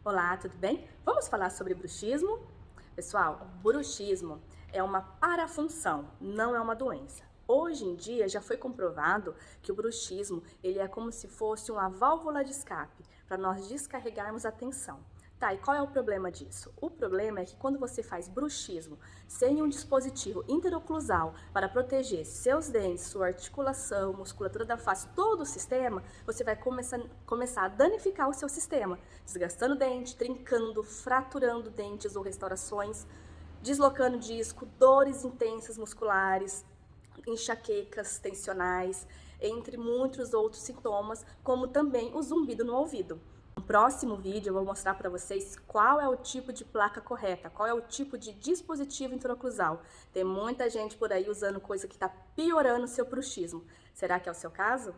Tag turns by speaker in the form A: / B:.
A: Olá, tudo bem? Vamos falar sobre bruxismo? Pessoal, bruxismo é uma parafunção, não é uma doença. Hoje em dia já foi comprovado que o bruxismo ele é como se fosse uma válvula de escape para nós descarregarmos a tensão. Tá, e qual é o problema disso? O problema é que quando você faz bruxismo sem um dispositivo interoclusal para proteger seus dentes, sua articulação, musculatura da face, todo o sistema, você vai começar a danificar o seu sistema, desgastando dente, trincando, fraturando dentes ou restaurações, deslocando disco, dores intensas musculares, enxaquecas tensionais, entre muitos outros sintomas, como também o zumbido no ouvido. No próximo vídeo eu vou mostrar para vocês qual é o tipo de placa correta, qual é o tipo de dispositivo intraoclusal. Tem muita gente por aí usando coisa que está piorando o seu bruxismo. Será que é o seu caso?